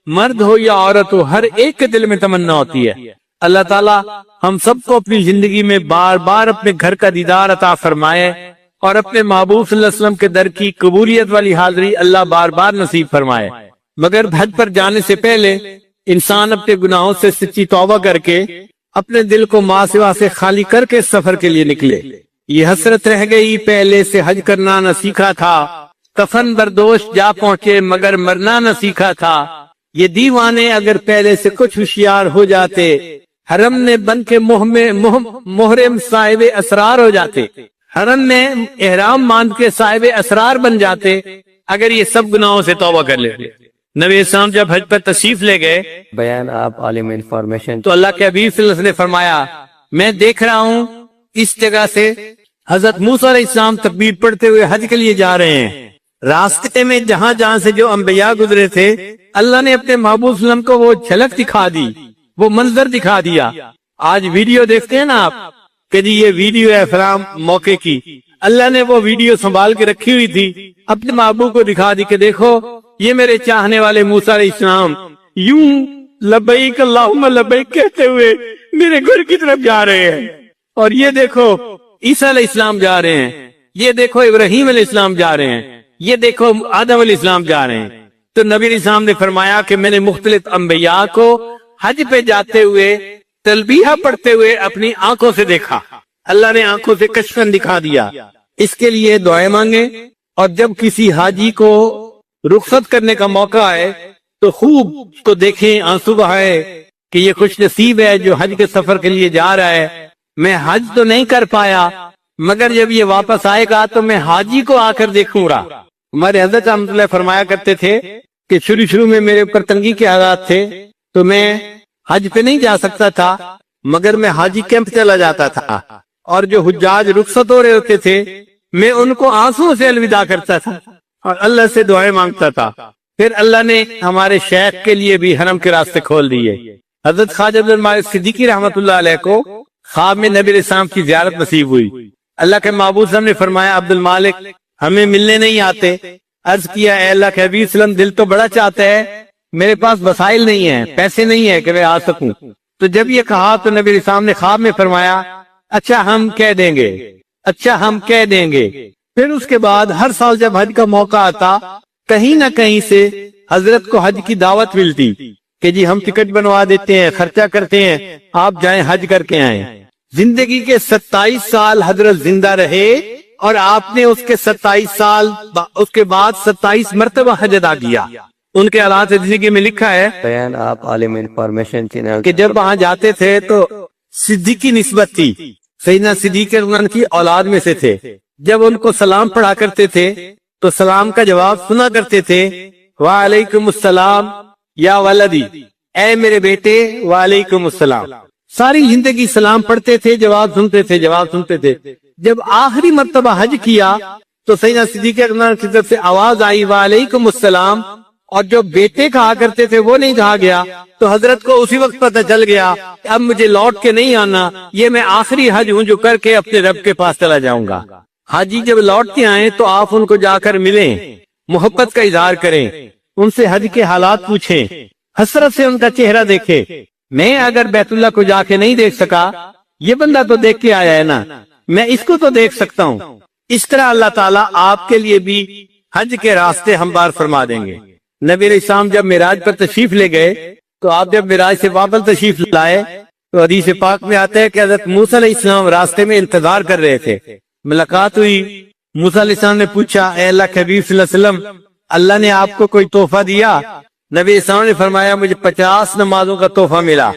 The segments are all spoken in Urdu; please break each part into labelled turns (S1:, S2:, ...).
S1: مرد ہو یا عورت ہو، ہر ایک کے دل میں تمنا ہوتی ہے اللہ تعالیٰ ہم سب کو اپنی زندگی میں بار بار اپنے گھر کا دیدار عطا فرمائے، اور اپنے محبوب صلی اللہ علیہ وسلم کے در کی قبولیت والی حاضری اللہ بار بار نصیب فرمائے۔ مگر حج پر جانے سے پہلے انسان اپنے گناہوں سے سچی توبہ کر کے اپنے دل کو ماں سوا سے خالی کر کے سفر کے لیے نکلے۔ یہ حسرت رہ گئی پہلے سے حج کرنا نہ سیکھا تھا، کفن بردوش جا پہنچے مگر مرنا نہ سیکھا تھا۔ یہ دیوانے اگر پہلے سے کچھ ہوشیار ہو جاتے، حرم نے بن کے محرم صاحب اسرار ہو جاتے، حرم میں احرام باندھ کے صاحب اسرار بن جاتے اگر یہ سب گناہوں سے توبہ کر لیتے۔ نبی اسلام جب حج پر تشریف لے گئے،
S2: بیان آپ عالم انفارمیشن،
S1: تو اللہ کے حبیب صلی اللہ علیہ وسلم نے فرمایا میں دیکھ رہا ہوں اس جگہ سے حضرت موسیٰ علیہ السلام تکبیر پڑھتے ہوئے حج کے لیے جا رہے ہیں۔ راستے میں جہاں جہاں سے جو انبیاء گزرے تھے اللہ نے اپنے محبوب صلی اللہ علیہ وسلم کو وہ جھلک دکھا دی، وہ منظر دکھا دیا۔ آج ویڈیو دیکھتے ہیں نا آپ کہ جی یہ ویڈیو ہے فلاں موقع کی، اللہ نے وہ ویڈیو سنبھال کے رکھی ہوئی تھی، اپنے محبوب کو دکھا دی کہ دیکھو یہ میرے چاہنے والے موسیٰ علیہ السلام یوں لبیک اللہم لبیک کہتے ہوئے میرے گھر کی طرف جا رہے ہیں، اور یہ دیکھو عیسیٰ علیہ السلام جا رہے ہیں، یہ دیکھو ابراہیم علیہ السلام جا رہے ہیں، یہ دیکھو آدم علیہ السلام جا رہے ہیں۔ تو نبی علیہ السلام نے فرمایا کہ میں نے مختلف انبیاء کو حج پہ جاتے ہوئے تلبیہ پڑھتے ہوئے اپنی آنکھوں سے دیکھا، اللہ نے آنکھوں سے کشفن دکھا دیا۔ اس کے لیے دعائیں مانگیں، اور جب کسی حاجی کو رخصت کرنے کا موقع آئے تو خوب اس کو دیکھیں، آنسو بہائے کہ یہ خوش نصیب ہے جو حج کے سفر کے لیے جا رہا ہے۔ میں حج تو نہیں کر پایا مگر جب یہ واپس آئے گا تو میں حاجی کو آ کر دیکھوں گا۔ ہمارے حضرت رحمۃ اللہ فرمایا کرتے تھے کہ شروع میں میرے اوپر تنگی کے حالات تھے تو میں حج پہ نہیں جا سکتا تھا، مگر میں حاجی کیمپ چلا جاتا تھا، اور جو حجاج رخصت ہو رہے ہوتے تھے میں ان کو آنسو سے الوداع کرتا تھا اور اللہ سے دعائیں مانگتا تھا۔ پھر اللہ نے ہمارے شیخ کے لیے بھی حرم کے راستے کھول دیے۔ حضرت خواجہ عبد المالک صدیقی رحمۃ اللہ علیہ کو خواب میں نبی علیہ السلام کی زیارت نصیب ہوئی۔ اللہ کے محبوب صلی اللہ علیہ وسلم نے فرمایا عبد المالک ہمیں ملنے نہیں آتے؟ عرض کیا اے اللہ کے حبیب صلی اللہ علیہ وسلم دل تو بڑا چاہتا ہے، میرے پاس وسائل نہیں ہیں، پیسے نہیں ہیں کہ میں آ سکوں۔ تو جب یہ کہا تو نبی علیہ السلام نے خواب میں فرمایا اچھا ہم کہہ دیں گے، اچھا ہم کہہ دیں گے۔ پھر اس کے بعد ہر سال جب حج کا موقع آتا کہیں نہ کہیں سے حضرت کو حج کی دعوت ملتی کہ جی ہم ٹکٹ بنوا دیتے ہیں، خرچہ کرتے ہیں، آپ جائیں حج کر کے آئیں۔ زندگی کے 27 سال حضرت زندہ رہے اور آپ نے اس کے 27 سال اس کے بعد 27 مرتبہ حج ادا کیا۔ ان کے حالات زندگی میں لکھا ہے
S2: بیان آپ عالم انفارمیشن چینل
S1: کہ جب وہاں جاتے تھے تو صدیقی نسبت تھی، سیدنا صدیق ان کی اولاد میں سے تھے۔ جب ان کو سلام پڑھا کرتے تھے تو سلام کا جواب سنا کرتے تھے، وعلیکم السلام یا ولدی، اے میرے بیٹے وعلیکم السلام۔ ساری زندگی سلام پڑھتے تھے، جواب سنتے تھے، جواب سنتے تھے۔ جب آخری مرتبہ حج کیا تو سیدنا صدیق اکبر کی طرف سے آواز آئی وعلیکم السلام، اور جو بیٹے کہا کرتے تھے وہ نہیں کہا گیا، تو حضرت کو اسی وقت پتہ چل گیا کہ اب مجھے لوٹ کے نہیں آنا، یہ میں آخری حج ہوں جو کر کے اپنے رب کے پاس چلا جاؤں گا۔ حاجی جب لوٹ کے آئیں تو آپ ان کو جا کر ملیں، محبت کا اظہار کریں، ان سے حج کے حالات پوچھیں، حسرت سے ان کا چہرہ دیکھیں۔ میں اگر بیت اللہ کو جا کے نہیں دیکھ سکا، یہ بندہ تو دیکھ کے آیا ہے نا، میں اس کو تو دیکھ سکتا ہوں۔ اس طرح اللہ تعالیٰ آپ کے لیے بھی حج کے راستے ہموار فرما دیں گے۔ نبی علیہ السلام جب معراج پر تشریف لے گئے تو آپ جب معراج سے واپس تشریف لائے تو حدیث پاک میں آتا ہے کہ حضرت موسیٰ علیہ السلام راستے میں انتظار کر رہے تھے۔ ملاقات ہوئی، موسیٰ علیہ السلام نے پوچھا اے اللہ کے حبیب صلی اللہ علیہ وسلم اللہ نے آپ کو کوئی تحفہ دیا؟ نبی علیہ السلام نے فرمایا مجھے 50 نمازوں کا تحفہ ملا۔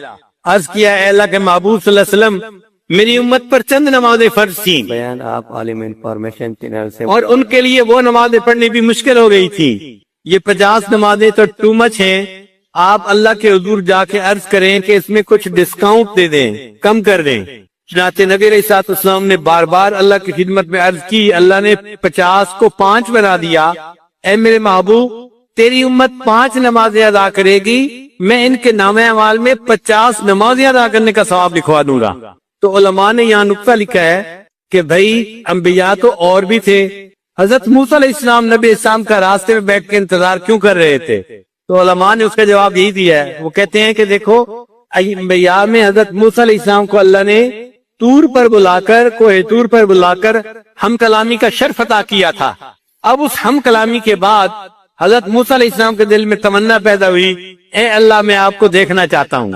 S1: عرض کیا اے اللہ کے محبوب صلی اللہ علیہ وسلم میری امت پر چند نمازیں فرض تھیں،
S2: بیان آپ عالم انفارمیشن چینل سے،
S1: اور ان کے لیے وہ نمازیں پڑھنی بھی مشکل ہو گئی تھی۔ یہ 50 نمازیں تو ٹو مچ ہیں، آپ اللہ کے حضور جا کے عرض کریں کہ اس میں کچھ ڈسکاؤنٹ دے دیں، کم کر دیں۔ چنانچہ نبی علیہ السلام نے بار بار اللہ کی خدمت میں عرض کی، اللہ نے 50 کو 5 بنا دیا۔ اے میرے محبوب تیری امت 5 نمازیں ادا کرے گی، میں ان کے نام اعمال میں 50 نمازیں ادا کرنے کا ثواب لکھوا دوں گا۔ تو علماء نے یہاں نقطہ لکھا ہے کہ بھائی انبیاء تو اور بھی تھے، حضرت موسیٰ علیہ السلام نبی اسلام کا راستے میں بیٹھ کے انتظار کیوں کر رہے تھے؟ تو علماء نے اس کا جواب یہی دیا ہے. وہ کہتے ہیں کہ دیکھو انبیاء میں حضرت موسیٰ علیہ السلام کو اللہ نے طور پر بلا کر، کوہ طور پر بلا کر ہم کلامی کا شرف عطا کیا تھا. اب اس ہم کلامی کے بعد حضرت موسیٰ علیہ السلام کے دل میں تمنا پیدا ہوئی، اے اللہ میں آپ کو دیکھنا چاہتا ہوں.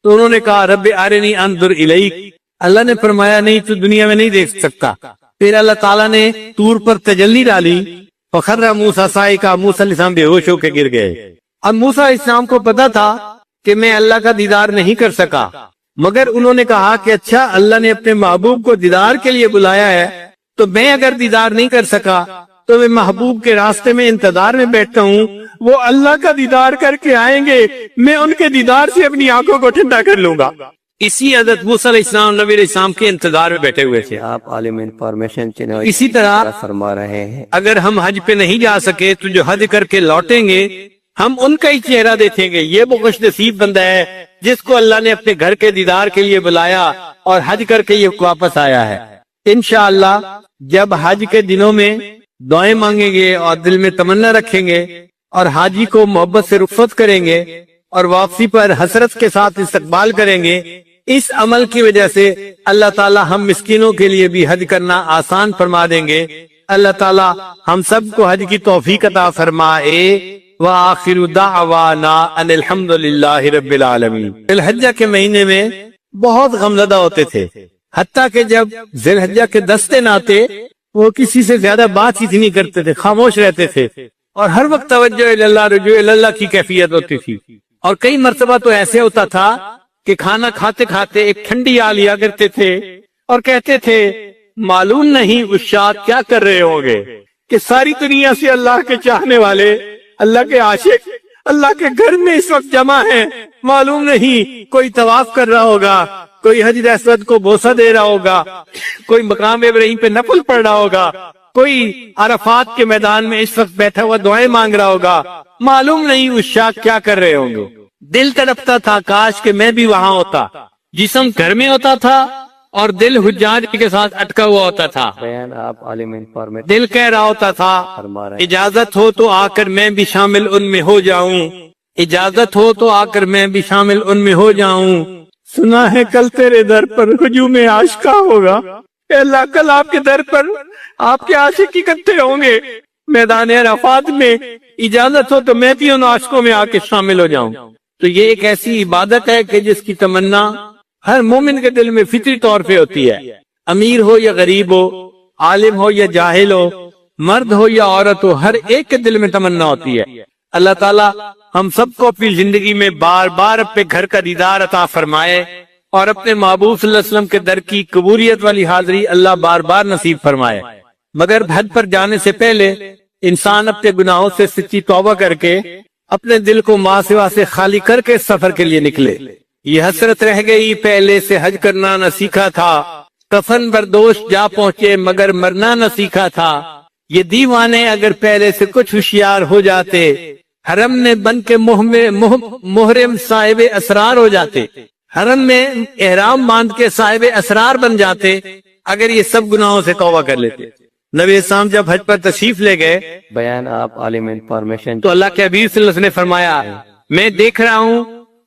S1: تو انہوں نے کہا رب ارنی انظر الیک. اللہ نے فرمایا نہیں، تو دنیا میں نہیں دیکھ سکتا. پھر اللہ تعالیٰ نے طور پر تجلی ڈالی، فخر موسیٰ صاعقہ، موسیٰ علیہ السلام بے ہوش ہو کے گر گئے. اب موسیٰ علیہ السلام کو پتا تھا کہ میں اللہ کا دیدار نہیں کر سکا، مگر انہوں نے کہا کہ اچھا اللہ نے اپنے محبوب کو دیدار کے لیے بلایا ہے، تو میں اگر دیدار نہیں کر سکا تو میں محبوب کے راستے میں انتظار میں بیٹھتا ہوں، وہ اللہ کا دیدار کر کے آئیں گے، میں ان کے دیدار سے اپنی آنکھوں کو ٹھنڈا کر لوں گا. اسی حضرت موسیٰ علیہ السلام نبی علیہ السلام کے انتظار میں بیٹھے ہوئے تھے.
S2: آپ عالم انفارمیشن چینل
S1: اسی طرح
S2: فرما رہے ہیں،
S1: اگر ہم حج پہ نہیں جا سکے تو جو حج کر کے لوٹیں گے ہم ان کا ہی چہرہ دیکھیں گے. یہ وہ خوش نصیب بندہ ہے جس کو اللہ نے اپنے گھر کے دیدار کے لیے بلایا اور حج کر کے یہ واپس آیا ہے. انشاءاللہ جب حج کے دنوں میں دعائیں مانگیں گے اور دل میں تمنا رکھیں گے اور حاجی کو محبت سے رخصت کریں گے اور واپسی پر حسرت کے ساتھ استقبال کریں گے، اس عمل کی وجہ سے اللہ تعالی ہم مسکینوں کے لیے بھی حج کرنا آسان فرما دیں گے. اللہ تعالی ہم سب کو حج کی توفیق عطا فرمائے. وآخر دعوانا ان الحمدللہ رب العالمین. ذی الحجہ کے مہینے میں بہت غمزدہ ہوتے تھے، حتیٰ کہ جب ذی الحجہ کے 10 دن آتے وہ کسی سے زیادہ بات ہی نہیں کرتے تھے، خاموش رہتے تھے اور ہر وقت توجہ اللہ رجوع اللہ کی کیفیت ہوتی تھی. اور کئی مرتبہ تو ایسے ہوتا تھا کہ کھانا کھاتے کھاتے ایک ٹھنڈی آ لیا کرتے تھے اور کہتے تھے معلوم نہیں عشاق کیا کر رہے ہوں گے کہ ساری دنیا سے اللہ کے چاہنے والے، اللہ کے عاشق اللہ کے گھر میں اس وقت جمع ہیں. معلوم نہیں کوئی طواف کر رہا ہوگا، کوئی حجر اسود کو بوسہ دے رہا ہوگا، کوئی مقام ابراہیم پہ نفل پڑھ رہا ہوگا، کوئی عرفات کے میدان میں اس وقت بیٹھا ہوا دعائیں مانگ رہا ہوگا. معلوم نہیں عشاق کیا کر رہے ہوں گے. دل تڑپتا تھا کاش کہ میں بھی وہاں ہوتا. جسم گھر میں ہوتا تھا اور دل حجاج کے ساتھ اٹکا ہوا ہوتا تھا.
S2: بیان آپ عالم انفارمیشن
S1: دل کہہ رہا ہوتا تھا
S2: فرما رہے ہیں،
S1: اجازت ہو تو آ کر میں بھی شامل ان میں ہو جاؤں، اجازت ہو تو آ کر میں بھی شامل ان میں ہو جاؤں. سنا ہے کل تیرے در پر ہجوم عاشقہ ہوگا. اے اللہ کل آپ کے در پر آپ کے عاشق اکٹھے ہوں گے میدان عرفات میں، اجازت ہو تو میں بھی ان عاشقوں میں آ کے شامل ہو جاؤں. تو یہ ایک ایسی عبادت ہے کہ جس کی تمنا ہر مومن کے دل میں فطری طور پہ ہوتی ہے. امیر ہو یا غریب ہو، عالم ہو یا جاہل ہو، مرد ہو یا عورت ہو، ہر ایک کے دل میں تمنا ہوتی ہے. اللہ تعالیٰ ہم سب کو اپنی زندگی میں بار بار اپنے گھر کا دیدار عطا فرمائے اور اپنے محبوب صلی اللہ علیہ وسلم کے در کی قبولیت والی حاضری اللہ بار بار نصیب فرمائے. مگر حج پر جانے سے پہلے انسان اپنے گناہوں سے سچی توبہ کر کے اپنے دل کو ماں سوا سے خالی کر کے سفر کے لیے نکلے. یہ حسرت رہ گئی پہلے سے حج کرنا نہ سیکھا تھا، کفن بردوش جا پہنچے مگر مرنا نہ سیکھا تھا. یہ دیوانے اگر پہلے سے کچھ ہوشیار ہو جاتے، حرم میں بن کے محرم صاحب اسرار ہو جاتے، حرم میں احرام باندھ کے صاحب اسرار بن جاتے اگر یہ سب گناہوں سے توبہ کر لیتے. نبی اسلام جب حج پر تشریف لے گئے
S2: بیان آپ عالم انفارمیشن
S1: تو اللہ کے حبیب صلی اللہ علیہ وسلم نے فرمایا میں دیکھ رہا ہوں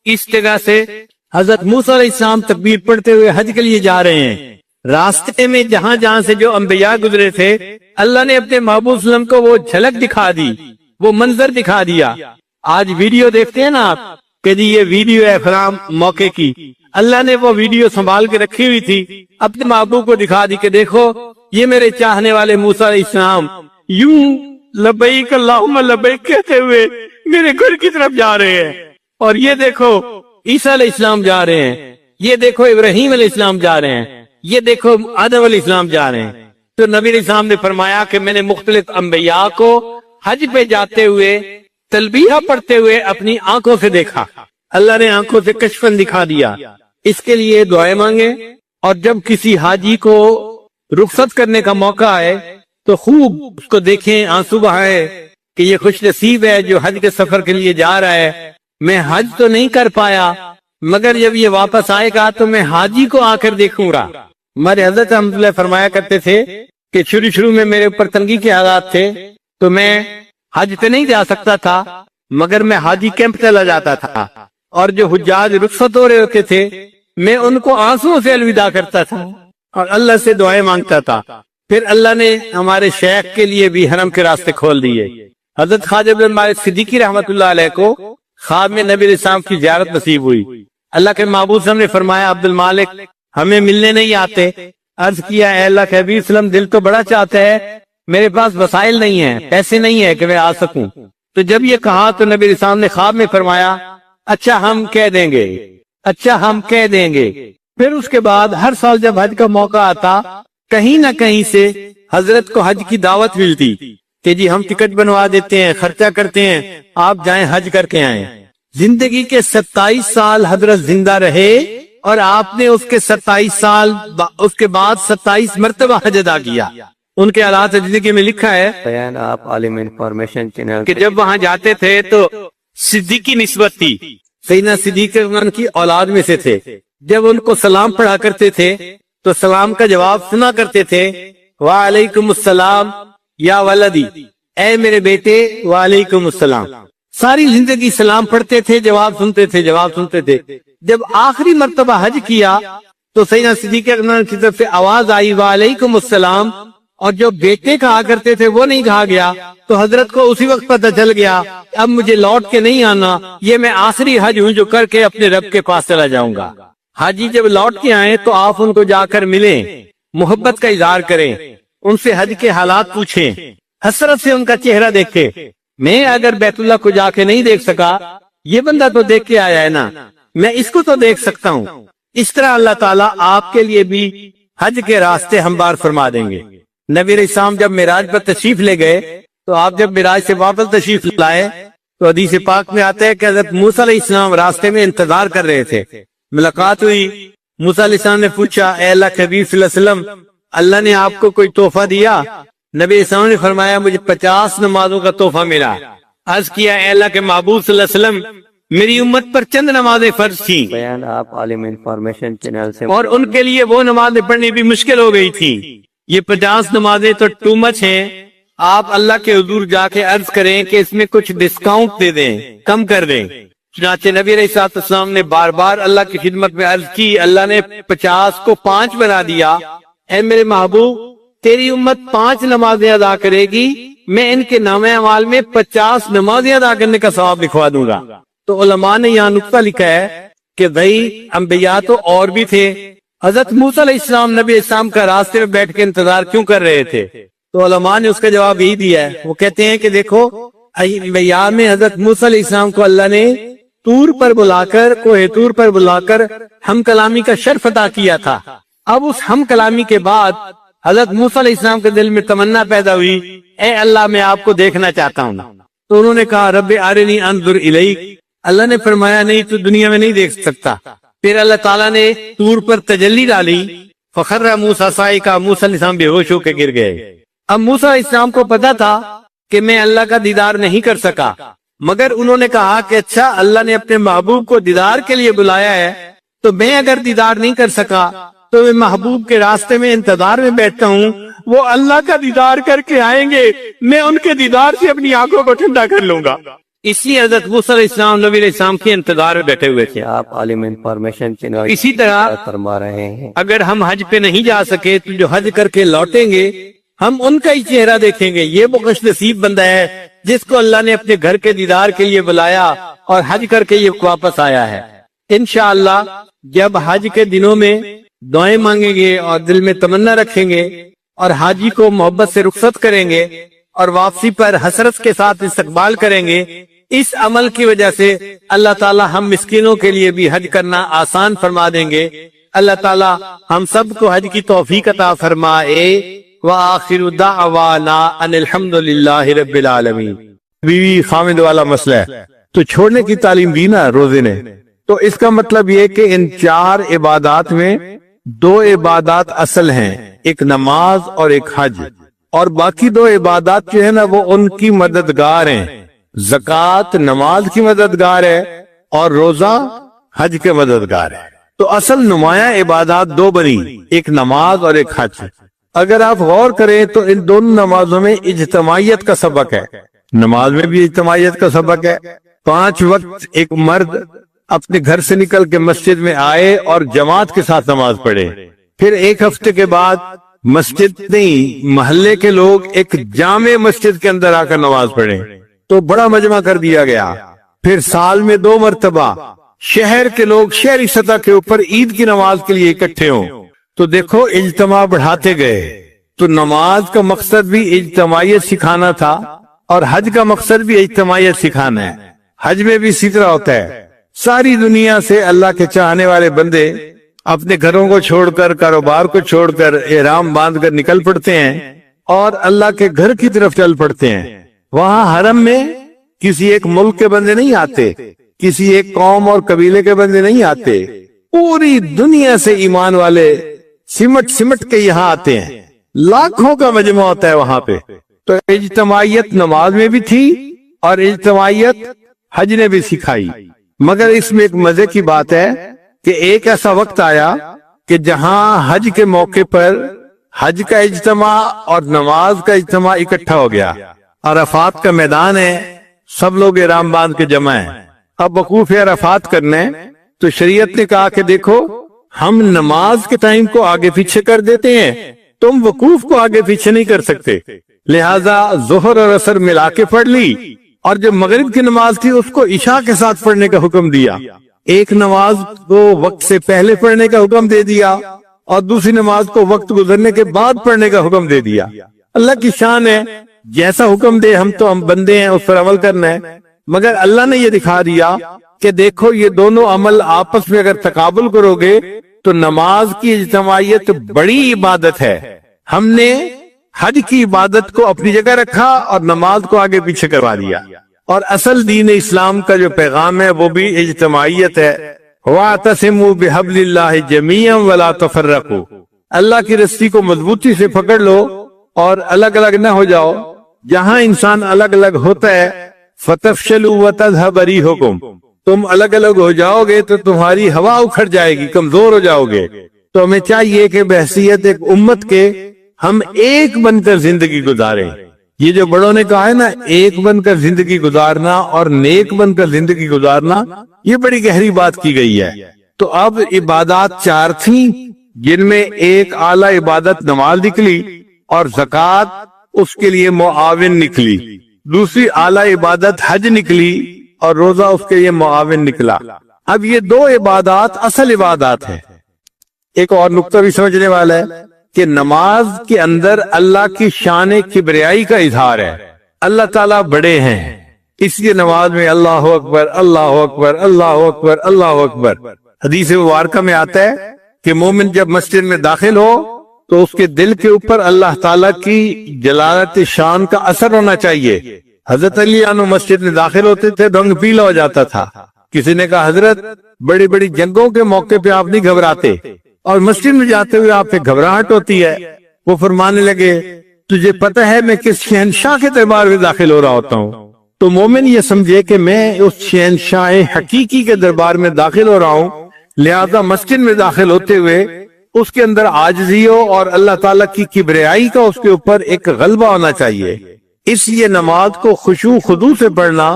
S1: اس جگہ سے حضرت موسیٰ علیہ السلام تکبیر پڑھتے ہوئے حج کے لیے جا رہے ہیں. راستے میں جہاں جہاں سے جو انبیاء گزرے تھے اللہ نے اپنے محبوب صلی اللہ علیہ وسلم کو وہ جھلک دکھا دی، وہ منظر دکھا دیا. آج ویڈیو دیکھتے ہیں نا آپ کہ جی یہ ویڈیو ہے فلاں موقع کی، اللہ نے وہ ویڈیو سنبھال کے رکھی ہوئی تھی، اپنے محبوب کو دکھا دی کہ دیکھو یہ میرے چاہنے والے موسیٰ علیہ السلام یوں لبیک اللہم لبیک کہتے ہوئے میرے گھر کی طرف جا رہے ہیں، اور یہ دیکھو عیسیٰ علیہ السلام جا رہے ہیں، یہ دیکھو ابراہیم علیہ السلام جا رہے ہیں، یہ دیکھو آدم علیہ السلام جا رہے ہیں. تو نبی علیہ السلام نے فرمایا کہ میں نے مختلف انبیاء کو حج پہ جاتے ہوئے تلبیہ پڑھتے ہوئے اپنی آنکھوں سے دیکھا. اللہ نے آنکھوں سے کشفن دکھا دیا. اس کے لیے دعائیں مانگے اور جب کسی حاجی کو رخصت کرنے کا موقع آئے تو خوب اس کو دیکھیں، آنسو بہائے کہ یہ خوش نصیب ہے جو حج کے سفر کے لیے جا رہا ہے. میں حج تو نہیں کر پایا مگر جب یہ واپس آئے گا تو میں حاجی کو آ کر دیکھوں گا. ہمارے حضرت رحمۃ اللہ فرمایا کرتے تھے کہ شروع میں میرے اوپر تنگی کے حالات تھے تو میں حج پہ نہیں جا سکتا تھا، مگر میں حاجی کیمپ چلا جاتا تھا اور جو حجاج رخصت ہو رہے ہوتے تھے میں ان کو آنسوؤں سے الوداع کرتا تھا اور اللہ سے دعائیں مانگتا تھا۔ پھر اللہ نے ہمارے شیخ کے لیے بھی حرم کے راستے کھول دیے۔ حضرت خواجہ بن مالک صدیقی رحمۃ اللہ علیہ کو خواب میں نبی علیہ السلام کی زیارت نصیب ہوئی۔ اللہ کے محبوب صلی اللہ علیہ وسلم نے فرمایا عبد المالک ہمیں ملنے نہیں آتے؟ عرض کیا اے اللہ کے حبیب صلی اللہ علیہ وسلم دل تو بڑا چاہتا ہے، میرے پاس وسائل نہیں ہیں، پیسے نہیں ہیں کہ میں آ سکوں۔ تو جب یہ کہا تو نبی علیہ السلام نے خواب میں فرمایا اچھا ہم کہہ دیں گے، اچھا ہم کہہ دیں گے۔ پھر اس کے بعد ہر سال جب حج کا موقع آتا کہیں نہ کہیں سے حضرت کو حج کی دعوت ملتی کہ جی ہم ٹکٹ بنوا دیتے ہیں، خرچہ کرتے ہیں، آپ جائیں حج کر کے آئیں۔ زندگی کے 27 سال حضرت زندہ رہے اور آپ نے اس کے 27 سال اس کے بعد 27 مرتبہ حج ادا کیا۔ ان کے حالات زندگی میں لکھا ہے
S2: بیان آپ عالم انفارمیشن چینل
S1: کہ جب وہاں جاتے تھے تو صدیقی نسبت تھی، سیدنا صدیق اکبر کی اولاد میں سے تھے۔ جب ان کو سلام پڑھا کرتے تھے تو سلام کا جواب سنا کرتے تھے وعلیکم السلام یا ولدی، اے میرے بیٹے وعلیکم السلام۔ ساری زندگی سلام پڑھتے تھے، جواب سنتے تھے، جواب سنتے تھے۔ جب آخری مرتبہ حج کیا تو سیدنا صدیق اکبر کی طرف سے آواز آئی وعلیکم السلام، اور جو بیٹے کہا کرتے تھے وہ نہیں کہا گیا، تو حضرت کو اسی وقت پتہ چل گیا اب مجھے لوٹ کے نہیں آنا، یہ میں آخری حج ہوں جو کر کے اپنے رب کے پاس چلا جاؤں گا۔ حاجی جب لوٹ کے آئیں تو آپ ان کو جا کر ملیں، محبت کا اظہار کریں، ان سے حج کے حالات پوچھیں، حسرت سے ان کا چہرہ دیکھیں۔ میں اگر بیت اللہ کو جا کے نہیں دیکھ سکا، یہ بندہ تو دیکھ کے آیا ہے نا، میں اس کو تو دیکھ سکتا ہوں۔ اس طرح اللہ تعالیٰ آپ کے لیے بھی حج کے راستے ہموار فرما دیں گے۔ نبی علیہ السلام جب معراج پر تشریف لے گئے تو آپ جب معراج سے واپس تشریف لائے تو حدیث پاک میں آتا ہے کہ حضرت موسیٰ علیہ السلام راستے میں انتظار کر رہے تھے۔ ملاقات ہوئی، موسیٰ علیہ السلام نے پوچھا اے اللہ کے حبیب صلی اللہ علیہ وسلم اللہ نے آپ کو کوئی تحفہ دیا؟ نبی علیہ السلام نے فرمایا مجھے 50 نمازوں کا تحفہ ملا۔ عرض کیا اے اللہ کے محبوب صلی اللہ علیہ وسلم میری امت پر چند نمازیں فرض تھیں
S2: بیان آپ عالم انفارمیشن چینل سے
S1: اور ان کے لیے وہ نمازیں پڑھنی بھی مشکل ہو گئی تھی، یہ 50 نمازیں تو ٹو مچ ہیں، آپ اللہ کے حضور جا کے عرض کریں کہ اس میں کچھ ڈسکاؤنٹ دے دیں، کم کر دیں۔ چنانچہ نبی علیہ السلام نے بار بار اللہ کی خدمت میں عرض کی، اللہ نے 50 کو 5 بنا دیا۔ اے میرے محبوب تیری امت 5 نمازیں ادا کرے گی، میں ان کے نامہ اعمال میں 50 نمازیں ادا کرنے کا ثواب لکھوا دوں گا۔ تو علماء نے یہاں نقطہ لکھا ہے کہ بھائی انبیاء تو اور بھی تھے، حضرت موسیٰ علیہ السلام نبی اسلام کا راستے میں بیٹھ کے انتظار کیوں کر رہے تھے؟ تو علماء نے اس کا جواب یہی دیا ہے، وہ کہتے ہیں کہ دیکھو انبیاء میں حضرت موسیٰ علیہ السلام کو اللہ نے طور پر بلا کر، کوہ طور پر بلا کر ہم کلامی کا شرف عطا کیا تھا۔ اب اس ہم کلامی کے بعد حضرت موسیٰ علیہ السلام کے دل میں تمنا پیدا ہوئی اے اللہ میں آپ کو دیکھنا چاہتا ہوں۔ تو انہوں نے کہا رب ارنی انظر الیک، اللہ نے فرمایا نہیں تو دنیا میں نہیں دیکھ سکتا۔ پھر اللہ تعالیٰ نے طور پر تجلی ڈالی، فخر موسیٰ صاعقہ، موسیٰ علیہ السلام بے ہوش ہو کے گر گئے۔ اب موسیٰ علیہ السلام کو پتا تھا کہ میں اللہ کا دیدار نہیں کر سکا، مگر انہوں نے کہا کہ اچھا اللہ نے اپنے محبوب کو دیدار کے لیے بلایا ہے تو میں اگر دیدار نہیں کر سکا تو میں محبوب کے راستے میں انتظار میں بیٹھتا ہوں، وہ اللہ کا دیدار کر کے آئیں گے، میں ان کے دیدار سے اپنی آنکھوں کو ٹھنڈا کر لوں گا۔ اس لیے حضرت موسیٰ علیہ السلام نبی علیہ السلام کے انتظار میں بیٹھے ہوئے تھے۔
S2: آپ عالم انفارمیشن چینل
S1: اسی طرح
S2: فرما رہے ہیں
S1: اگر ہم حج پہ نہیں جا سکے تو جو حج کر کے لوٹیں گے ہم ان کا ہی چہرہ دیکھیں گے، یہ وہ خوش نصیب بندہ ہے جس کو اللہ نے اپنے گھر کے دیدار کے لیے بلایا اور حج کر کے یہ واپس آیا ہے۔ انشاءاللہ جب حج کے دنوں میں دعائیں مانگیں گے اور دل میں تمنا رکھیں گے اور حاجی کو محبت سے رخصت کریں گے اور واپسی پر حسرت کے ساتھ استقبال کریں گے، اس عمل کی وجہ سے اللہ تعالی ہم مسکینوں کے لیے بھی حج کرنا آسان فرما دیں گے۔ اللہ تعالی ہم سب کو حج کی توفیق عطا فرمائے۔ وآخر دعوانا ان الحمدللہ رب العالمین۔ بیوی خامد والا مسئلہ ہے تو چھوڑنے کی تعلیم دی نا روزے نے، تو اس کا مطلب یہ کہ ان 4 عبادات میں 2 عبادات اصل ہیں، ایک نماز اور ایک حج، اور باقی 2 عبادات جو ہے نا وہ ان کی مددگار ہیں۔ زکوٰۃ نماز کی مددگار ہے اور روزہ حج کے مددگار ہے۔ تو اصل نمایاں عبادات 2 بنی، ایک نماز اور ایک حج۔ اگر آپ غور کریں تو ان دونوں نمازوں میں اجتماعیت کا سبق ہے، نماز میں بھی اجتماعیت کا سبق ہے. 5 وقت ایک مرد اپنے گھر سے نکل کے مسجد میں آئے اور جماعت کے ساتھ نماز پڑھے. پھر 1 ہفتے کے بعد مسجد نہیں، محلے کے لوگ ایک جامع مسجد کے اندر آ کر نماز پڑھیں تو بڑا مجمع کر دیا گیا. پھر سال میں 2 مرتبہ شہر کے لوگ شہری سطح کے اوپر عید کی نماز کے لیے اکٹھے ہوں. تو دیکھو اجتماع بڑھاتے گئے. تو نماز کا مقصد بھی اجتماعیت سکھانا تھا اور حج کا مقصد بھی اجتماعیت سکھانا ہے. حج میں بھی اسی طرح ہوتا ہے. ساری دنیا سے اللہ کے چاہنے والے بندے اپنے گھروں کو چھوڑ کر، کاروبار کو چھوڑ کر، احرام باندھ کر نکل پڑتے ہیں اور اللہ کے گھر کی طرف چل پڑتے ہیں. وہاں حرم میں کسی ایک ملک کے بندے نہیں آتے، کسی ایک قوم اور قبیلے کے بندے نہیں آتے، پوری دنیا سے ایمان والے سمٹ سمٹ کے یہاں آتے ہیں. لاکھوں کا مجمع ہوتا ہے وہاں پہ. تو اجتماعیت نماز میں بھی تھی اور اجتماعیت حج نے بھی سکھائی. مگر اس میں ایک مزے کی بات ہے کہ ایک ایسا وقت آیا کہ جہاں حج کے موقع پر حج کا اجتماع اور نماز کا اجتماع اکٹھا ہو گیا. عرفات کا میدان ہے، سب لوگ احرام باندھ کے جمع ہیں. اب وقوف عرفات کرنے تو شریعت نے کہا کہ دیکھو ہم نماز کے ٹائم کو آگے پیچھے کر دیتے ہیں، تم وقوف کو آگے پیچھے نہیں کر سکتے. لہذا ظہر اور عصر ملا کے پڑھ لی اور جو مغرب کی نماز تھی اس کو عشاء کے ساتھ پڑھنے کا حکم دیا. ایک نماز کو وقت سے پہلے پڑھنے کا حکم دے دیا اور دوسری نماز کو وقت گزرنے کے بعد پڑھنے کا حکم دے دیا. اللہ کی شان ہے، جیسا حکم دے ہم تو ہم بندے ہیں، اس پر عمل کرنا ہے. مگر اللہ نے یہ دکھا دیا کہ دیکھو یہ دونوں عمل آپس میں اگر تقابل کرو گے تو نماز کی اجتماعیت بڑی عبادت ہے. ہم نے حج کی عبادت کو اپنی جگہ رکھا اور نماز کو آگے پیچھے کروا دیا. اور اصل دین اسلام کا جو پیغام ہے وہ بھی اجتماعیت ہے. وَاعْتَصِمُوا بِحَبْلِ اللَّهِ جَمِيعًا وَلَا تَفَرَّقُوا. اللہ کی رسی کو مضبوطی سے پکڑ لو اور الگ الگ نہ ہو جاؤ. جہاں انسان الگ الگ ہوتا ہے فَتَفْشَلُوا وَتَذْهَبَ رِيحُكُمْ، تم الگ الگ ہو جاؤ گے تو تمہاری ہوا اکھڑ جائے گی، کمزور ہو جاؤ گے. تو ہمیں چاہیے کہ بحثیت ایک امت کے ہم ایک بن کر زندگی گزاریں. یہ جو بڑوں نے کہا ہے نا، ایک بن کر زندگی گزارنا اور نیک بن کر زندگی گزارنا، یہ بڑی گہری بات کی گئی ہے. تو اب عبادات 4 تھیں جن میں ایک اعلیٰ عبادت نماز نکلی اور زکوٰۃ اس کے لیے معاون نکلی. دوسری اعلیٰ عبادت حج نکلی اور روزہ اس کے لیے معاون نکلا. اب یہ 2 عبادات اصل عبادات ہیں. ایک اور نقطہ بھی سمجھنے والا ہے کہ نماز کے اندر اللہ کی شان کبریائی کا اظہار ہے. اللہ تعالیٰ بڑے ہیں، اس لیے نماز میں اللہ اکبر اللہ اکبر اللہ اکبر اللہ اکبر. حدیث مبارکہ میں آتا ہے کہ مومن جب مسجد میں داخل ہو تو اس کے دل کے اوپر اللہ تعالیٰ کی جلالت شان کا اثر ہونا چاہیے. حضرت علی عنہ مسجد میں داخل ہوتے تھے، رنگ پیلا ہو جاتا تھا. کسی نے کہا حضرت بڑی بڑی جنگوں کے موقع پہ آپ نہیں گھبراتے اور مسجد میں جاتے ہوئے آپ پہ گھبراہٹ ہوتی ہے. وہ فرمانے لگے تجھے پتہ ہے میں کس شہنشاہ کے دربار میں داخل ہو رہا ہوتا ہوں. تو مومن یہ سمجھے کہ میں اس شہنشاہ حقیقی کے دربار میں داخل ہو رہا ہوں، لہذا مسجد میں داخل ہوتے ہوئے اس کے اندر عاجزی ہو اور اللہ تعالیٰ کی کبریائی کا اس کے اوپر ایک غلبہ ہونا چاہیے. اس لیے نماز کو خشوع خضوع سے پڑھنا،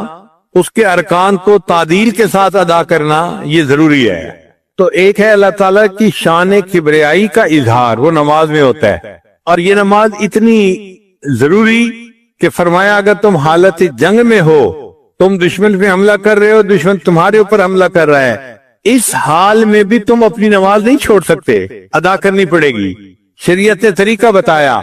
S1: اس کے ارکان کو تعدیل کے ساتھ ادا کرنا یہ ضروری ہے. تو ایک ہے اللہ تعالیٰ کی شان کبریائی کا اظہار، وہ نماز میں ہوتا ہے. اور یہ نماز اتنی ضروری کہ فرمایا اگر تم حالت جنگ میں ہو، تم دشمن پہ حملہ کر رہے ہو، دشمن تمہارے اوپر حملہ کر رہا ہے، اس حال میں بھی تم اپنی نماز نہیں چھوڑ سکتے، ادا کرنی پڑے گی. شریعت نے طریقہ بتایا،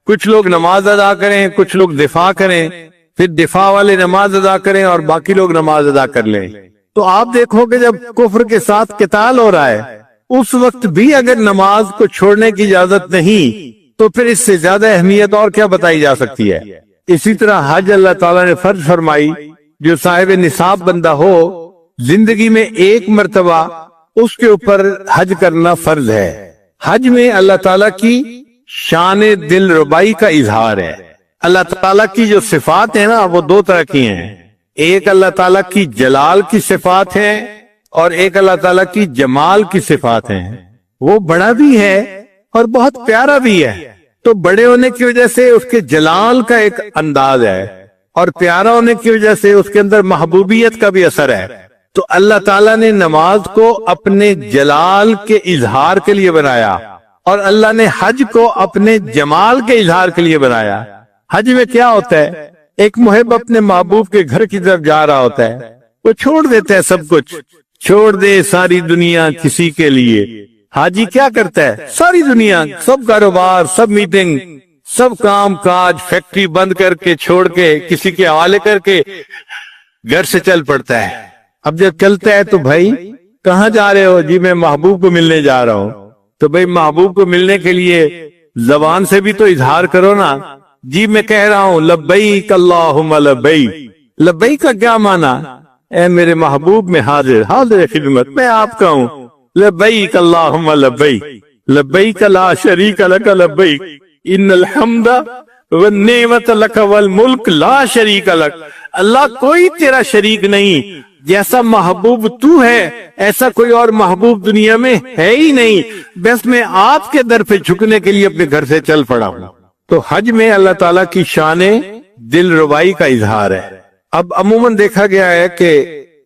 S1: کچھ لوگ نماز ادا کریں، کچھ لوگ دفاع کریں، پھر دفاع والے نماز ادا کریں اور باقی لوگ نماز ادا کر لیں. تو آپ دیکھو کہ جب کفر کے ساتھ قتال ہو رہا ہے اس وقت بھی اگر نماز کو چھوڑنے کی اجازت نہیں تو پھر اس سے زیادہ اہمیت اور کیا بتائی جا سکتی ہے. اسی طرح حج اللہ تعالیٰ نے فرض فرمائی، جو صاحب نصاب بندہ ہو زندگی میں ایک مرتبہ اس کے اوپر حج کرنا فرض ہے. حج میں اللہ تعالیٰ کی شان دل ربائی کا اظہار ہے. اللہ تعالیٰ کی جو صفات ہیں نا وہ 2 طرح کی ہیں. ایک اللہ تعالیٰ کی جلال کی صفات ہیں اور ایک اللہ تعالیٰ کی جمال کی صفات ہیں. وہ بڑا بھی ہے اور بہت پیارا بھی ہے. تو بڑے ہونے کی وجہ سے اس کے جلال کا ایک انداز ہے اور پیارا ہونے کی وجہ سے اس کے اندر محبوبیت کا بھی اثر ہے. تو اللہ تعالیٰ نے نماز کو اپنے جلال کے اظہار کے لیے بنایا اور اللہ نے حج کو اپنے جمال کے اظہار کے لیے بنایا. حج میں کیا ہوتا ہے؟ ایک محب اپنے محبوب کے گھر کی طرف جا رہا ہوتا ہے، وہ چھوڑ دیتا ہے سب کچھ، چھوڑ دے ساری دنیا کسی کے لیے. حاجی کیا کرتا ہے؟ ساری دنیا، سب کاروبار، سب میٹنگ، سب کام کاج، فیکٹری بند کر کے چھوڑ کے کسی کے حوالے کر کے گھر سے چل پڑتا ہے. اب جب چلتا ہے تو بھائی کہاں جا رہے ہو؟ جی میں محبوب کو ملنے جا رہا ہوں. تو بھائی محبوب کو ملنے کے لیے زبان سے بھی تو اظہار کرو نا. جی میں کہہ رہا ہوں لبیک اللہم لبیک. لبیک کا کیا معنی؟ اے میرے محبوب میں حاضر خدمت، میں آپ کا ہوں. لبیک اللہم لبیک لبیک لا شریک لک لبیک ان الحمد والنعمت لک والملک لا شریک لک. اللہ کوئی تیرا شریک نہیں، جیسا محبوب تو ہے ایسا کوئی اور محبوب دنیا میں ہے ہی نہیں، بس میں آپ کے در پہ جھکنے کے لیے اپنے گھر سے چل پڑا ہوں. تو حج میں اللہ تعالیٰ کی شان دل ربائی کا اظہار ہے. اب عموماً دیکھا گیا ہے کہ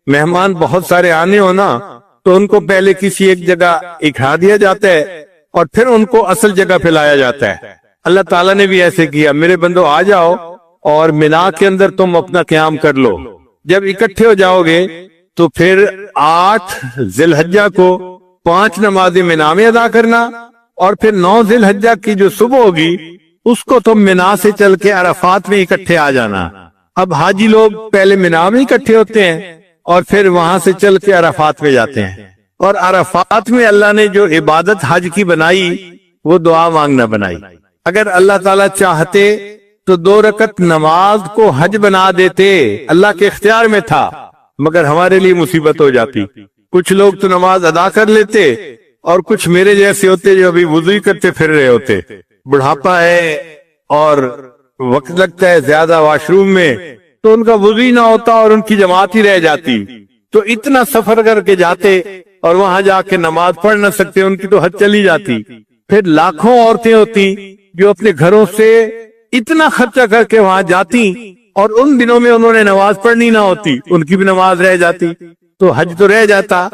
S1: مہمان بہت سارے آنے ہو نا تو ان کو پہلے کسی ایک جگہ اکٹھا دیا جاتا ہے اور پھر ان کو اصل جگہ پہ لایا جاتا ہے. اللہ تعالیٰ نے بھی ایسے کیا، میرے بندو آ جاؤ اور مینا کے اندر تم اپنا قیام کر لو. جب اکٹھے ہو جاؤ گے تو پھر 8 ذی الحجہ کو 5 نمازیں مینا میں ادا کرنا اور پھر 9 ذی الحجہ کی جو صبح ہوگی اس کو تم مینا سے چل کے عرفات میں اکٹھے آ جانا. اب حاجی لوگ پہلے مینا میں اکٹھے ہوتے ہیں اور پھر وہاں سے چل کے عرفات میں جاتے ہیں. اور عرفات میں اللہ نے جو عبادت حج کی بنائی وہ دعا مانگنا بنائی. اگر اللہ تعالیٰ چاہتے تو 2 رکعت نماز کو حج بنا دیتے، اللہ کے اختیار میں تھا، مگر ہمارے لیے مصیبت ہو جاتی. کچھ لوگ تو نماز ادا کر لیتے اور کچھ میرے جیسے ہوتے جو ابھی وضو ہی کرتے پھر رہے ہوتے. بڑھاپا ہے اور وقت لگتا ہے زیادہ واش روم میں تو ان کا وضو ہی نہ ہوتا اور ان کی جماعت ہی رہ جاتی. تو اتنا سفر کر کے جاتے اور وہاں جا کے نماز پڑھ نہ سکتے، ان کی تو حج چلی جاتی. پھر لاکھوں عورتیں ہوتی جو اپنے گھروں سے اتنا خرچہ کر کے وہاں جاتی اور ان دنوں میں انہوں نے نماز پڑھنی نہ ہوتی، ان کی بھی نماز رہ جاتی، تو حج تو رہ جاتا.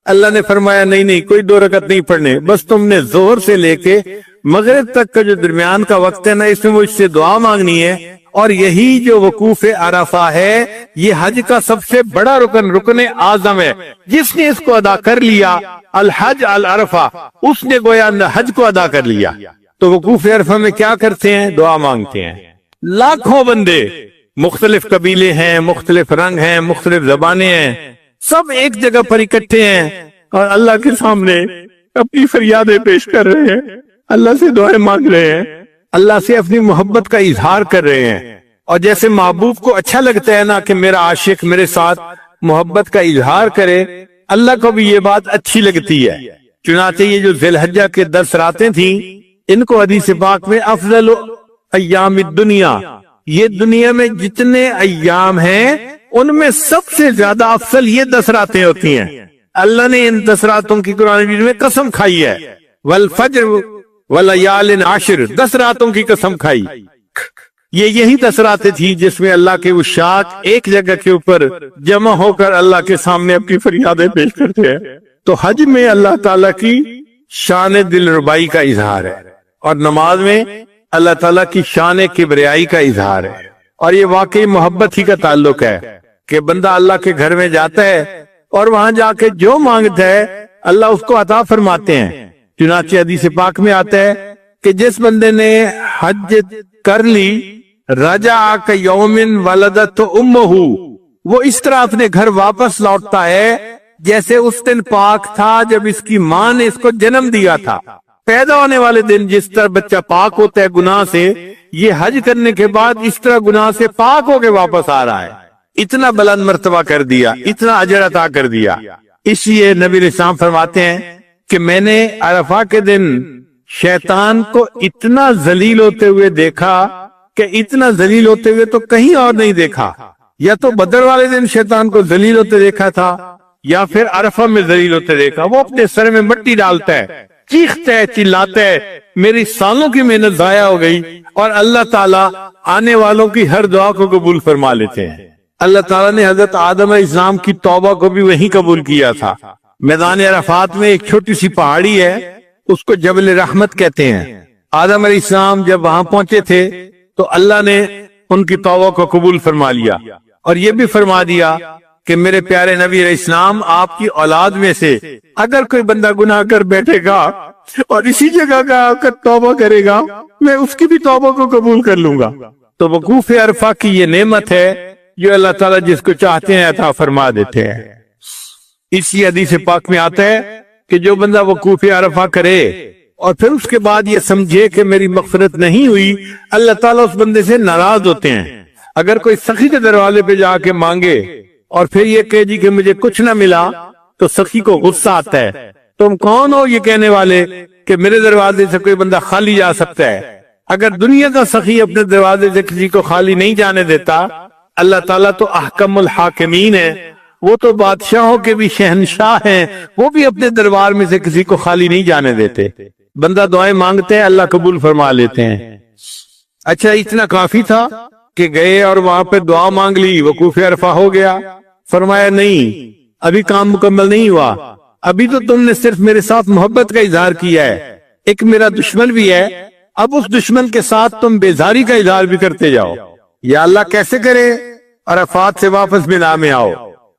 S1: اللہ نے فرمایا نہیں کوئی 2 رکعت نہیں پڑھنے، بس تم نے ظہر سے لے کے مغرب تک کا جو درمیان کا وقت ہے نا اس میں مجھ سے دعا مانگنی ہے. اور یہی جو وقوف عرفہ ہے یہ حج کا سب سے بڑا رکن اعظم ہے. جس نے اس کو ادا کر لیا الحج العرفہ، اس نے گویا حج کو ادا کر لیا. تو وقوف عرفہ میں کیا کرتے ہیں؟ دعا مانگتے ہیں. لاکھوں بندے، مختلف قبیلے ہیں، مختلف رنگ ہیں، مختلف زبانیں ہیں، سب ایک جگہ پر اکٹھے ہیں اور اللہ کے سامنے اپنی فریادیں پیش کر رہے ہیں، اللہ سے دعائیں مانگ رہے ہیں، اللہ سے اپنی محبت کا اظہار کر رہے ہیں. اور جیسے محبوب کو اچھا لگتا ہے نا کہ میرا عاشق میرے ساتھ محبت کا اظہار کرے، اللہ کو بھی یہ بات اچھی لگتی ہے. چنانچہ یہ جو ذی الحجہ کے 10 راتیں تھیں ان کو حدیث پاک میں افضل ایام الدنیا، یہ دنیا میں جتنے ایام ہیں ان میں سب سے زیادہ افضل یہ 10 راتیں ہوتی ہیں. اللہ نے ان 10 راتوں کی قرآن مجید میں قسم کھائی ہے، والفجر ولیال عشر، 10 راتوں کی قسم کھائی. یہی 10 راتیں تھی جس میں اللہ کے عشاق ایک جگہ کے اوپر جمع ہو کر اللہ کے سامنے اپنی فریادیں پیش کرتے ہیں. تو حج میں اللہ تعالیٰ کی شان دل ربائی کا اظہار ہے اور نماز میں اللہ تعالیٰ کی شان کبریائی کا اظہار ہے. اور یہ واقعی محبت ہی کا تعلق ہے کہ بندہ اللہ کے گھر میں جاتا ہے اور وہاں جا کے جو مانگتا ہے اللہ اس کو عطا فرماتے ہیں. چنانچہ حدیث پاک میں آتا ہے کہ جس بندے نے حج کر لی رجع کیوم ولدت امہ، وہ اس طرح اپنے گھر واپس لوٹتا ہے جیسے اس دن پاک تھا جب اس کی ماں نے اس کو جنم دیا تھا. پیدا ہونے والے دن جس طرح بچہ پاک ہوتا ہے گناہ سے، یہ حج کرنے کے بعد اس طرح گناہ سے پاک ہو کے واپس آ رہا ہے. اتنا بلند مرتبہ کر دیا، اتنا اجر عطا کر دیا. اس لیے نبی علیہ السلام فرماتے ہیں کہ میں نے عرفہ کے دن شیطان کو اتنا ذلیل ہوتے ہوئے دیکھا کہ اتنا ذلیل ہوتے ہوئے تو کہیں اور نہیں دیکھا. یا تو بدر والے دن شیطان کو ذلیل ہوتے دیکھا تھا یا پھر عرفہ میں ذلیل ہوتے دیکھا. وہ اپنے سر میں مٹی ڈالتا ہے چیختا ہے, چلاتا ہے, میری سالوں کی محنت ضائع ہو گئی, اور اللہ تعالیٰ آنے والوں کی ہر دعا کو قبول فرما لیتے ہیں. اللہ تعالیٰ نے حضرت آدم علیہ السلام کی توبہ کو بھی وہیں قبول کیا تھا. میدان عرفات میں ایک چھوٹی سی پہاڑی ہے, اس کو جبل رحمت کہتے ہیں. آدم علیہ السلام جب وہاں پہنچے تھے تو اللہ نے ان کی توبہ کو قبول فرما لیا, اور یہ بھی فرما دیا کہ میرے پیارے نبی علیہ السلام آپ کی اولاد میں سے اگر کوئی بندہ گناہ کر بیٹھے گا اور اسی جگہ کا آ کر توبہ کرے گا, میں اس کی بھی توبہ کو قبول کر لوں گا. تو وقوف عرفہ کی یہ نعمت ہے جو اللہ تعالیٰ جس کو چاہتے ہیں عطا فرما دیتے ہیں. اسی حدیث پاک میں آتا ہے کہ جو بندہ وقوف عرفہ کرے اور پھر اس کے بعد یہ سمجھے کہ میری مغفرت نہیں ہوئی, اللہ تعالیٰ اس بندے سے ناراض ہوتے ہیں. اگر کوئی سخی کے دروازے پہ جا کے مانگے اور پھر یہ کہے جی کہ مجھے کچھ نہ ملا, تو سخی کو غصہ آتا ہے. تم کون ہو یہ کہنے والے کہ میرے دروازے سے کوئی بندہ خالی جا سکتا ہے؟ اگر دنیا کا سخی اپنے دروازے سے کسی کو خالی نہیں جانے دیتا, اللہ تعالیٰ تو احکم الحاکمین ہے, وہ تو بادشاہوں کے بھی شہنشاہ ہیں, وہ بھی اپنے دربار میں سے کسی کو خالی نہیں جانے دیتے. بندہ دعائیں مانگتے ہیں, اللہ قبول فرما لیتے ہیں. اچھا, اتنا کافی تھا کہ گئے اور وہاں پہ دعا مانگ لی, وقوف عرفہ ہو گیا؟ فرمایا نہیں, ابھی کام مکمل نہیں ہوا. ابھی تو تم نے صرف میرے ساتھ محبت کا اظہار کیا ہے, ایک میرا دشمن بھی ہے, اب اس دشمن کے ساتھ تم بیزاری کا اظہار بھی کرتے جاؤ. یا اللہ کیسے کرے؟ عرفات سے واپس مینا میں آؤ,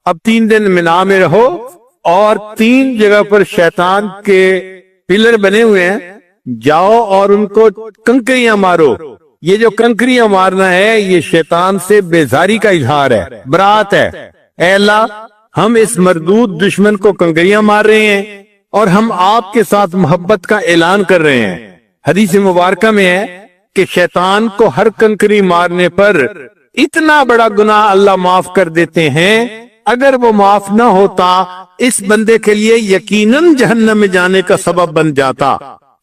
S1: اب 3 دن مینا میں رہو, اور 3 جگہ پر شیطان کے پلر بنے ہوئے ہیں, جاؤ اور ان کو کنکریاں مارو. یہ جو کنکریاں مارنا ہے یہ شیطان سے بیزاری کا اظہار ہے, برات ہے. اے اللہ, ہم اس مردود دشمن کو کنکریاں مار رہے ہیں اور ہم آپ کے ساتھ محبت کا اعلان کر رہے ہیں. حدیث مبارکہ میں ہے کہ شیطان کو ہر کنکری مارنے پر اتنا بڑا گناہ اللہ معاف کر دیتے ہیں, اگر وہ معاف نہ ہوتا اس بندے کے لیے یقیناً جہنم میں جانے کا سبب بن جاتا.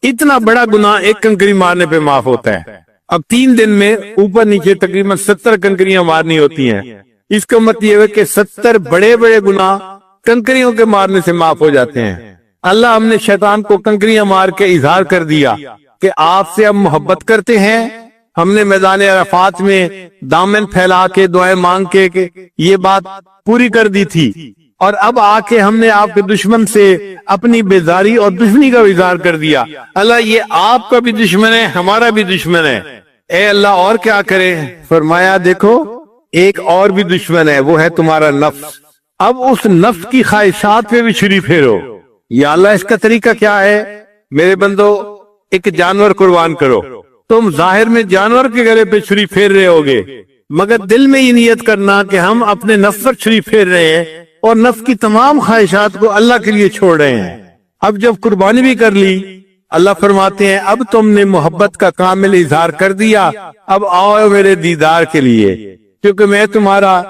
S1: اتنا بڑا گناہ ایک کنکری مارنے پہ معاف ہوتا ہے. اب 3 دن میں اوپر نیچے تقریباً 70 کنکریاں مارنی ہوتی ہیں. اس کا مطلب یہ ہے کہ 70 بڑے بڑے گناہ کنکریوں کے مارنے سے معاف ہو جاتے ہیں. اللہ ہم نے شیطان کو کنکریاں مار کے اظہار کر دیا کہ آپ سے ہم محبت کرتے ہیں. ہم نے میدان عرفات میں دامن پھیلا کے دعائیں مانگ کے یہ بات پوری کر دی تھی, اور اب آ کے ہم نے آپ کے دشمن سے اپنی بیزاری اور دشمنی کا اظہار کر دیا. اللہ یہ آپ کا بھی دشمن ہے, ہمارا بھی دشمن ہے. اے اللہ اور کیا کرے؟ فرمایا دیکھو ایک اور بھی دشمن ہے, وہ ہے تمہارا نفس. اب اس نفس کی خواہشات پہ بھی چھری پھیرو. یا اللہ اس کا طریقہ کیا ہے؟ میرے بندو, ایک جانور قربان کرو. تم ظاہر میں جانور کے گلے پہ چھری پھیر رہے ہوگے, مگر دل میں یہ نیت کرنا کہ ہم اپنے نفس پر چھری پھیر رہے ہیں اور نفس کی تمام خواہشات کو اللہ کے لیے چھوڑ رہے ہیں. اب جب قربانی بھی کر لی, اللہ فرماتے ہیں اب تم نے محبت کا کامل اظہار کر دیا, اب آؤ میرے دیدار کے لیے, کیونکہ میں تمہارا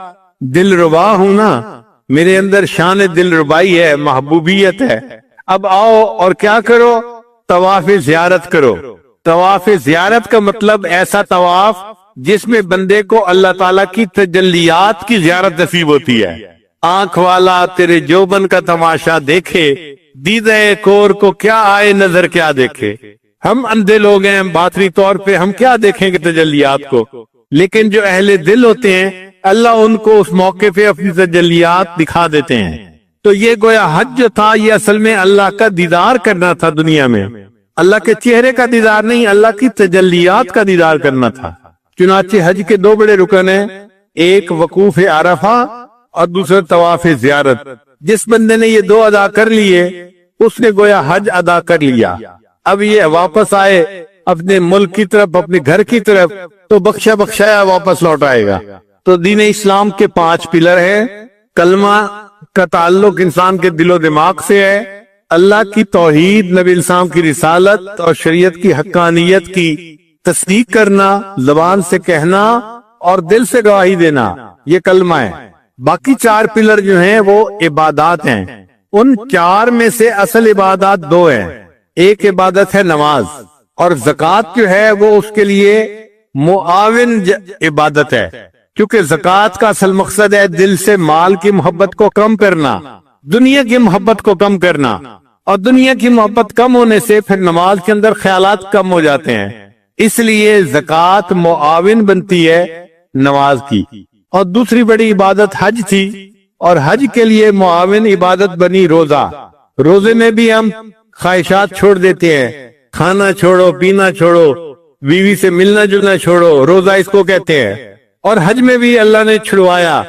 S1: دل ربا ہوں نا, میرے اندر شان دل ربائی ہے, محبوبیت ہے. اب آؤ اور کیا کرو؟ طواف زیارت کرو. طواف زیارت کا مطلب ایسا طواف جس میں بندے کو اللہ تعالیٰ کی تجلیات کی زیارت نصیب ہوتی ہے. آنکھ والا تیرے جوبن کا تماشا دیکھے, دیدہ کور کو کیا آئے نظر کیا دیکھے. ہم اندھے لوگ ہیں, باطنی طور پہ ہم کیا دیکھیں گے تجلیات کو, لیکن جو اہل دل ہوتے ہیں اللہ ان کو اس موقع پہ اپنی تجلیات دکھا دیتے ہیں. تو یہ گویا حج جو تھا یہ اصل میں اللہ کا دیدار کرنا تھا دنیا میں, اللہ کے چہرے کا دیدار نہیں, اللہ کی تجلیات کا دیدار کرنا تھا. چنانچہ حج کے 2 بڑے رکن ہیں, ایک وقوف عرفہ اور دوسرا طواف زیارت. جس بندے نے یہ 2 ادا کر لیے اس نے گویا حج ادا کر لیا. اب یہ واپس آئے اپنے ملک کی طرف, اپنے گھر کی طرف, تو بخشا بخشایا واپس لوٹ آئے گا. تو دین اسلام کے 5 پلر ہیں. کلمہ کا تعلق انسان کے دل و دماغ سے ہے, اللہ کی توحید, نبی اسلام کی رسالت اور شریعت کی حقانیت کی تصدیق کرنا, زبان سے کہنا اور دل سے گواہی دینا, یہ کلمہ ہے. باقی 4 پلر جو ہیں وہ عبادات ہیں. ان 4 میں سے اصل عبادات 2 ہیں. ایک عبادت ہے نماز, اور زکوٰۃ جو ہے وہ اس کے لیے معاون عبادت ہے, کیونکہ زکوٰۃ کا اصل مقصد ہے دل سے مال کی محبت کو کم کرنا, دنیا کی محبت کو کم کرنا. اور دنیا کی محبت کم ہونے سے پھر نماز کے اندر خیالات کم ہو جاتے ہیں، اس لیے زکوٰۃ معاون بنتی ہے نماز کی۔ اور دوسری بڑی عبادت حج تھی، اور حج کے لیے معاون عبادت بنی روزہ۔ روزے میں بھی ہم خواہشات چھوڑ دیتے ہیں، کھانا چھوڑو، پینا چھوڑو، بیوی سے ملنا جلنا چھوڑو، روزہ اس کو کہتے ہیں۔ اور حج میں بھی اللہ نے چھڑوایا،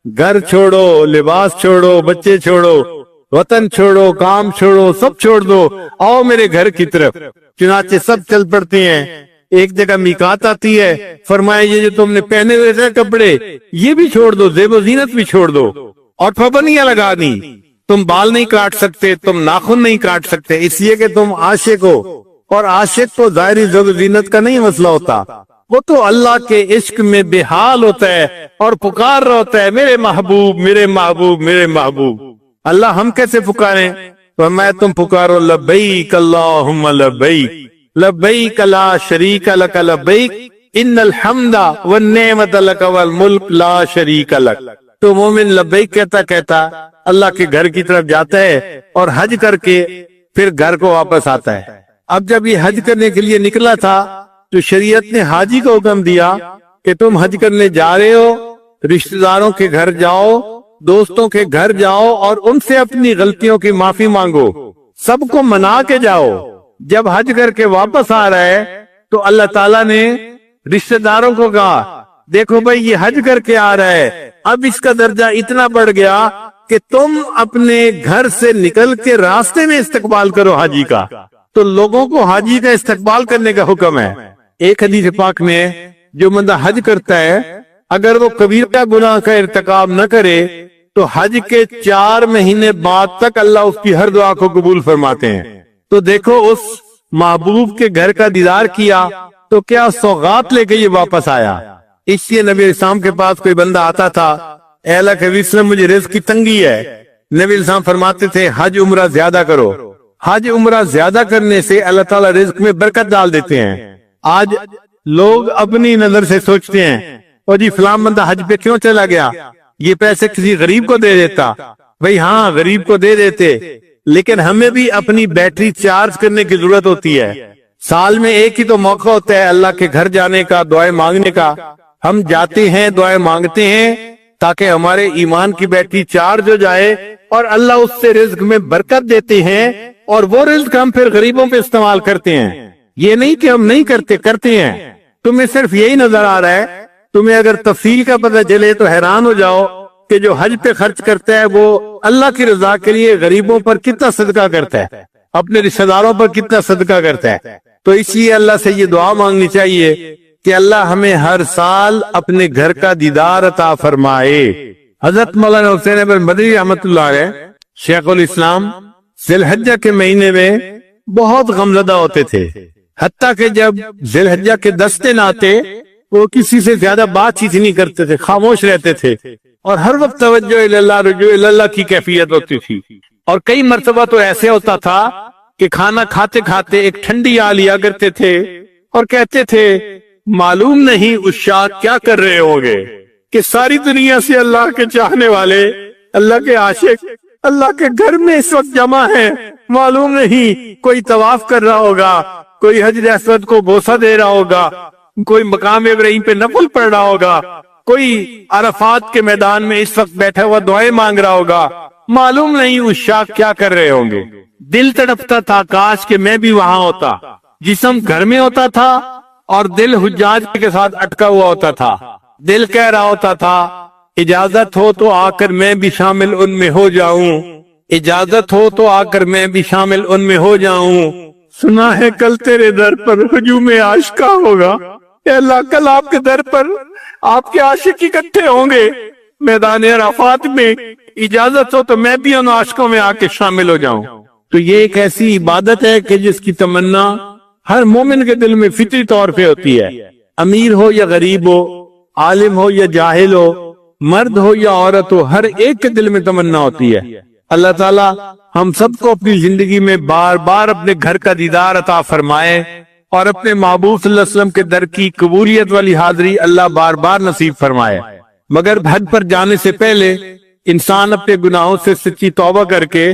S1: گھر چھوڑو، لباس چھوڑو، بچے چھوڑو، وطن چھوڑو، کام چھوڑو، سب چھوڑ دو، آؤ میرے گھر کی طرف۔ چنانچہ سب چل پڑتے ہیں۔ ایک جگہ میقات آتی ہے، فرمایا یہ جو تم نے پہنے ہوئے تھے کپڑے یہ بھی چھوڑ دو، زیب و زینت بھی چھوڑ دو، اور پابندیاں لگا دی، تم بال نہیں کاٹ سکتے، تم ناخن نہیں کاٹ سکتے، اس لیے کہ تم عاشق ہو، اور عاشق کو ظاہری زیب و زینت کا نہیں مسئلہ ہوتا، وہ تو اللہ کے عشق میں بے حال ہوتا ہے اور پکار رہا ہوتا ہے، میرے محبوب میرے محبوب میرے محبوب۔ اللہ ہم کیسے پکاریں؟ فرمایا تم پکارو لبیک اللہم لبیک لبیک لا شریک لک لبیک ان الحمد والنعمت لک والملک لا شریک لک۔ تو مومن لبیک کہتا کہتا اللہ کے گھر کی طرف جاتا ہے اور حج کر کے پھر گھر کو واپس آتا ہے۔ اب جب یہ حج کرنے کے لیے نکلا تھا تو شریعت نے حاجی کو حکم دیا کہ تم حج کرنے جا رہے ہو، رشتہ داروں کے گھر جاؤ، دوستوں کے گھر جاؤ اور ان سے اپنی غلطیوں کی معافی مانگو، سب کو منا کے جاؤ۔ جب حج کر کے واپس آ رہا ہے تو اللہ تعالیٰ نے رشتہ داروں کو کہا دیکھو بھائی یہ حج کر کے آ رہا ہے، اب اس کا درجہ اتنا بڑھ گیا کہ تم اپنے گھر سے نکل کے راستے میں استقبال کرو حاجی کا۔ تو لوگوں کو حاجی کا استقبال کرنے کا حکم ہے۔ ایک حدیث پاک میں جو بندہ حج کرتا ہے اگر وہ کبیرہ گناہ کا ارتکاب نہ کرے تو حج کے 4 مہینے بعد تک اللہ اس کی ہر دعا کو قبول فرماتے ہیں۔ تو دیکھو اس محبوب کے گھر کا دیدار کیا تو کیا سوغات لے کے یہ واپس آیا۔ اس لیے نبی اسلام کے پاس کوئی بندہ آتا تھا، اے اللہ کے وسلم مجھے رزق کی تنگی ہے، نبی اسلام فرماتے تھے حج عمرہ زیادہ کرو۔ حج عمرہ زیادہ کرنے سے اللہ تعالیٰ رزق میں برکت ڈال دیتے ہیں۔ آج لوگ اپنی نظر سے سوچتے ہیں اور جی فلاں بندہ حج پہ کیوں چلا گیا، یہ پیسے کسی غریب کو دے دیتا۔ بھئی ہاں غریب کو دے دیتے، لیکن ہمیں بھی اپنی بیٹری چارج کرنے کی ضرورت ہوتی ہے۔ سال میں ایک ہی تو موقع ہوتا ہے اللہ کے گھر جانے کا، دعائیں مانگنے کا۔ ہم جاتے ہیں، دعائیں مانگتے ہیں تاکہ ہمارے ایمان کی بیٹری چارج ہو جائے اور اللہ اس سے رزق میں برکت دیتے ہیں، اور وہ رزق ہم پھر غریبوں پہ استعمال کرتے ہیں۔ یہ نہیں کہ ہم نہیں کرتے ہیں۔ تمہیں صرف یہی نظر آ رہا ہے، تمہیں اگر تفصیل کا پتہ چلے تو حیران ہو جاؤ کہ جو حج پہ خرچ کرتا ہے وہ اللہ کی رضا کے لیے غریبوں پر کتنا صدقہ کرتا ہے، اپنے رشتہ داروں پر کتنا صدقہ کرتا ہے۔ تو اس لیے اللہ سے یہ دعا مانگنی چاہیے کہ اللہ ہمیں ہر سال اپنے گھر کا دیدار عطا فرمائے۔ حضرت مولانا حسین احمد مدنی رحمۃ اللہ علیہ شیخ الاسلام ذی الحجہ کے مہینے میں بہت غمزدہ ہوتے تھے، حتیٰ کہ جب ذی الحجہ کے 10 دن آتے وہ کسی سے زیادہ بات چیت نہیں کرتے تھے، خاموش رہتے تھے، اور ہر وقت توجہ اللہ رجوع اللہ کی کیفیت ہوتی تھی۔ اور کئی مرتبہ تو ایسے ہوتا تھا کہ کھانا کھاتے کھاتے ایک ٹھنڈی آ لیا کرتے تھے اور کہتے تھے معلوم نہیں عشاق کیا کر رہے ہوں گے کہ ساری دنیا سے اللہ کے چاہنے والے، اللہ کے عاشق اللہ کے گھر میں اس وقت جمع ہیں، معلوم نہیں کوئی طواف کر رہا ہوگا، کوئی حجر اسود کو بوسہ دے رہا ہوگا، کوئی مقام ابراہیم پہ نفل پڑھ رہا ہوگا، کوئی عرفات کے میدان میں اس وقت بیٹھا ہوا دعائیں مانگ رہا ہوگا، معلوم نہیں عشاق کیا کر رہے ہوں گے۔ دل تڑپتا تھا کاش کہ میں بھی وہاں ہوتا، جسم گھر میں ہوتا تھا اور دل حجاج کے ساتھ اٹکا ہوا ہوتا تھا۔ دل کہہ رہا ہوتا تھا اجازت ہو تو آ کر میں بھی شامل ان میں ہو جاؤں، اجازت ہو تو آ کر میں بھی شامل ان میں ہو جاؤں، سنا ہے کل تیرے در پر ہجوم عاشقاں ہوگا۔ اے اللہ کل آپ کے در پر آپ کے عاشق اکٹھے ہوں گے میدان عرفات میں، اجازت ہو تو میں بھی ان عاشقوں میں آ کے شامل ہو جاؤں۔ تو یہ ایک ایسی عبادت ہے کہ جس کی تمنا ہر مومن کے دل میں فطری طور پہ ہوتی ہے، امیر ہو یا غریب ہو، عالم ہو یا جاہل ہو، مرد ہو یا عورت ہو، ہر ایک کے دل میں تمنا ہوتی ہے۔ اللہ تعالیٰ ہم سب کو اپنی زندگی میں بار بار اپنے گھر کا دیدار عطا فرمائے اور اپنے محبوب صلی اللہ علیہ وسلم کے در کی قبولیت والی حاضری اللہ بار بار نصیب فرمائے۔ مگر حج پر جانے سے پہلے انسان اپنے گناہوں سے سچی توبہ کر کے